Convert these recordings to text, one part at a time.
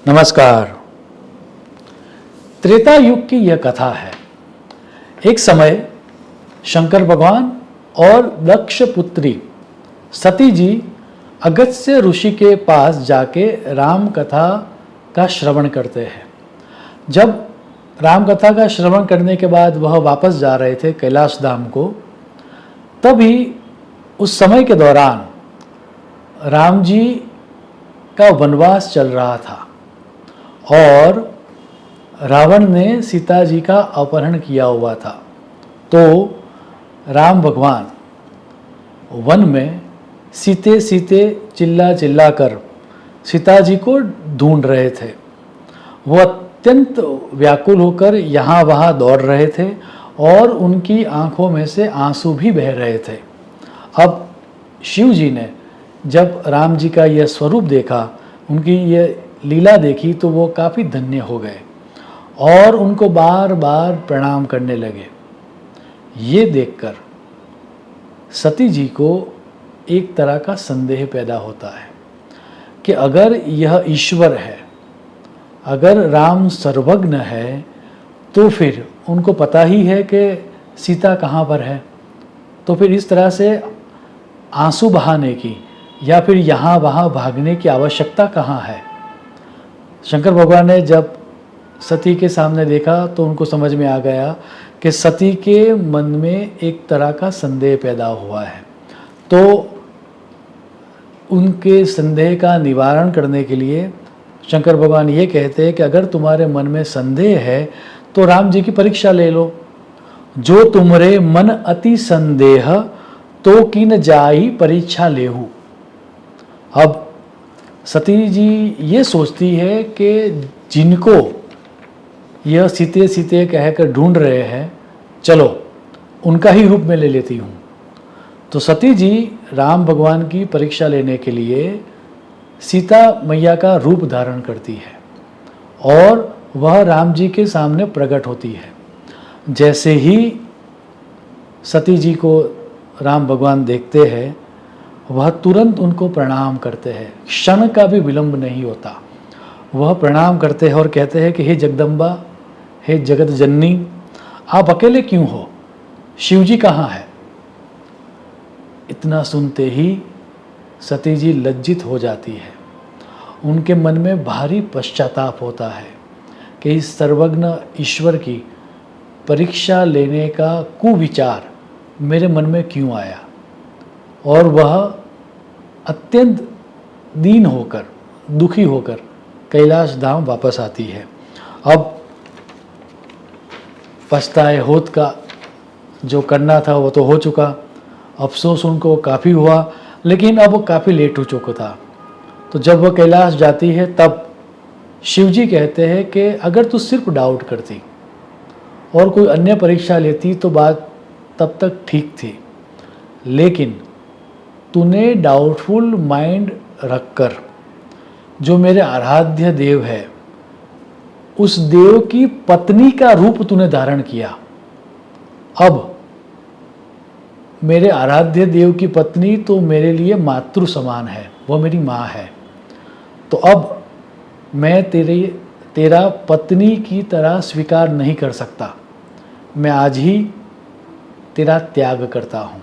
नमस्कार। त्रेता युग की यह कथा है। एक समय शंकर भगवान और दक्ष पुत्री सती जी अगस्त्य ऋषि के पास जाके राम कथा का श्रवण करते हैं। जब राम कथा का श्रवण करने के बाद वह वापस जा रहे थे कैलाश धाम को, तभी उस समय के दौरान राम जी का वनवास चल रहा था और रावण ने सीता जी का अपहरण किया हुआ था। तो राम भगवान वन में सीते सीते चिल्ला चिल्ला कर सीता जी को ढूंढ रहे थे। वो अत्यंत व्याकुल होकर यहाँ वहाँ दौड़ रहे थे और उनकी आंखों में से आंसू भी बह रहे थे। अब शिव जी ने जब राम जी का यह स्वरूप देखा, उनकी यह लीला देखी, तो वो काफ़ी धन्य हो गए और उनको बार बार प्रणाम करने लगे। ये देखकर सती जी को एक तरह का संदेह पैदा होता है कि अगर यह ईश्वर है, अगर राम सर्वज्ञ है, तो फिर उनको पता ही है कि सीता कहाँ पर है। तो फिर इस तरह से आंसू बहाने की या फिर यहाँ वहाँ भागने की आवश्यकता कहाँ है। शंकर भगवान ने जब सती के सामने देखा तो उनको समझ में आ गया कि सती के मन में एक तरह का संदेह पैदा हुआ है। तो उनके संदेह का निवारण करने के लिए शंकर भगवान ये कहते हैं कि अगर तुम्हारे मन में संदेह है तो राम जी की परीक्षा ले लो। जो तुमरे मन अति संदेह तो किन जाई परीक्षा लेहू। अब सती जी ये सोचती है कि जिनको यह सीते सीते कहकर ढूंढ रहे हैं, चलो उनका ही रूप में ले लेती हूँ। तो सती जी राम भगवान की परीक्षा लेने के लिए सीता मैया का रूप धारण करती है और वह राम जी के सामने प्रकट होती है। जैसे ही सती जी को राम भगवान देखते हैं, वह तुरंत उनको प्रणाम करते हैं। क्षण का भी विलंब नहीं होता। वह प्रणाम करते हैं और कहते हैं कि हे जगदम्बा, हे जगत जननी, आप अकेले क्यों हो? शिव जी कहाँ है? इतना सुनते ही सती जी लज्जित हो जाती है। उनके मन में भारी पश्चाताप होता है कि इस सर्वज्ञ ईश्वर की परीक्षा लेने का कुविचार मेरे मन में क्यों आया। और वह अत्यंत दीन होकर, दुखी होकर कैलाश धाम वापस आती है। अब पछताए होत का जो करना था वो तो हो चुका। अफसोस उनको काफ़ी हुआ, लेकिन अब वो काफ़ी लेट हो चुका था। तो जब वह कैलाश जाती है तब शिव जी कहते हैं कि अगर तू सिर्फ डाउट करती और कोई अन्य परीक्षा लेती तो बात तब तक ठीक थी, लेकिन तूने डाउटफुल माइंड रखकर जो मेरे आराध्य देव है, उस देव की पत्नी का रूप तूने धारण किया। अब मेरे आराध्य देव की पत्नी तो मेरे लिए मातृ समान है, वो मेरी माँ है। तो अब मैं तेरा पत्नी की तरह स्वीकार नहीं कर सकता। मैं आज ही तेरा त्याग करता हूँ।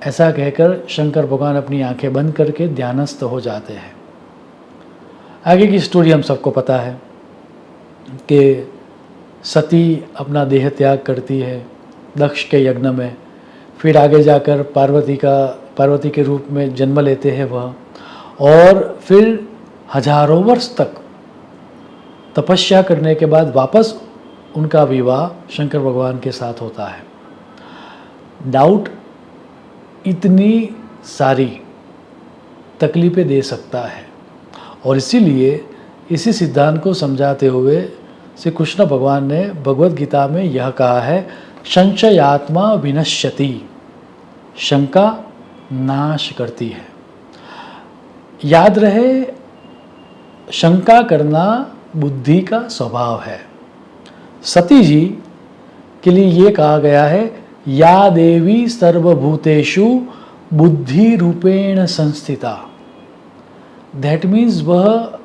ऐसा कहकर शंकर भगवान अपनी आंखें बंद करके ध्यानस्थ हो जाते हैं। आगे की स्टोरी हम सबको पता है कि सती अपना देह त्याग करती है दक्ष के यज्ञ में। फिर आगे जाकर पार्वती के रूप में जन्म लेते हैं वह, और फिर हजारों वर्ष तक तपस्या करने के बाद वापस उनका विवाह शंकर भगवान के साथ होता है। डाउट इतनी सारी तकलीफ़ें दे सकता है और इसीलिए इसी सिद्धांत को समझाते हुए श्री कृष्ण भगवान ने भगवद गीता में यह कहा है, संशयात्मा विनश्यति, शंका नाश करती है। याद रहे, शंका करना बुद्धि का स्वभाव है। सती जी के लिए ये कहा गया है, या देवी सर्वभूतेषु बुद्धि रूपेण संस्थिता। दैट मीन्स वह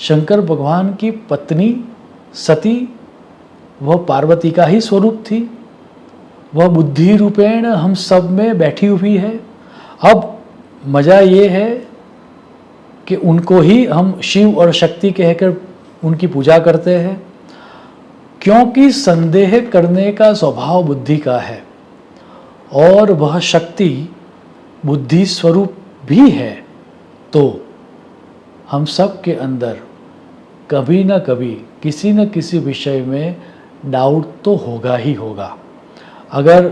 शंकर भगवान की पत्नी सती वह पार्वती का ही स्वरूप थी, वह बुद्धि रूपेण हम सब में बैठी हुई है। अब मज़ा ये है कि उनको ही हम शिव और शक्ति कहकर उनकी पूजा करते हैं, क्योंकि संदेह करने का स्वभाव बुद्धि का है और वह शक्ति बुद्धि स्वरूप भी है। तो हम सब के अंदर कभी न कभी किसी न किसी विषय में डाउट तो होगा ही होगा। अगर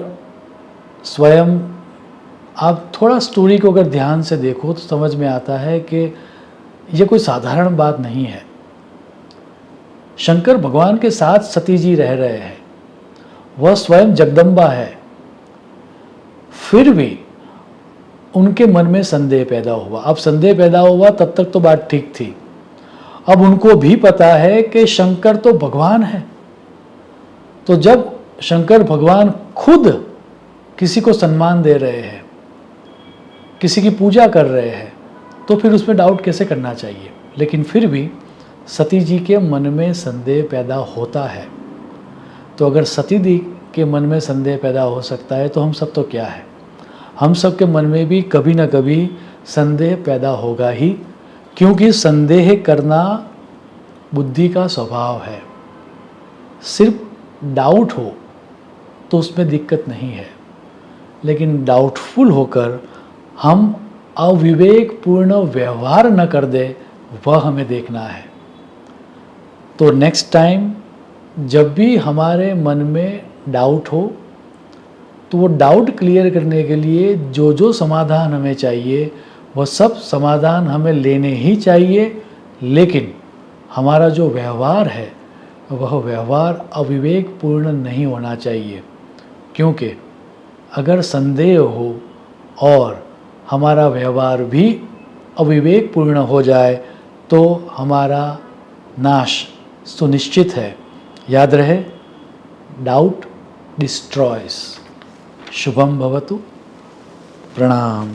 स्वयं आप थोड़ा स्टोरी को अगर ध्यान से देखो तो समझ में आता है कि ये कोई साधारण बात नहीं है। शंकर भगवान के साथ सती जी रह रहे हैं, वह स्वयं जगदम्बा है, फिर भी उनके मन में संदेह पैदा हुआ। अब संदेह पैदा हुआ तब तक तो बात ठीक थी, अब उनको भी पता है कि शंकर तो भगवान है। तो जब शंकर भगवान खुद किसी को सम्मान दे रहे हैं, किसी की पूजा कर रहे हैं, तो फिर उसमें डाउट कैसे करना चाहिए। लेकिन फिर भी सती जी के मन में संदेह पैदा होता है। तो अगर सती जी के मन में संदेह पैदा हो सकता है तो हम सब तो क्या है, हम सब के मन में भी कभी ना कभी संदेह पैदा होगा ही, क्योंकि संदेह करना बुद्धि का स्वभाव है। सिर्फ डाउट हो तो उसमें दिक्कत नहीं है, लेकिन डाउटफुल होकर हम अविवेकपूर्ण व्यवहार न कर दे, वह हमें देखना है। तो नेक्स्ट टाइम जब भी हमारे मन में डाउट हो तो वो डाउट क्लियर करने के लिए जो जो समाधान हमें चाहिए वह सब समाधान हमें लेने ही चाहिए, लेकिन हमारा जो व्यवहार है वह व्यवहार अविवेकपूर्ण नहीं होना चाहिए। क्योंकि अगर संदेह हो और हमारा व्यवहार भी अविवेकपूर्ण हो जाए तो हमारा नाश सुनिश्चित है। याद रहे, डाउट डिस्ट्रॉयज। शुभम भवतु। प्रणाम।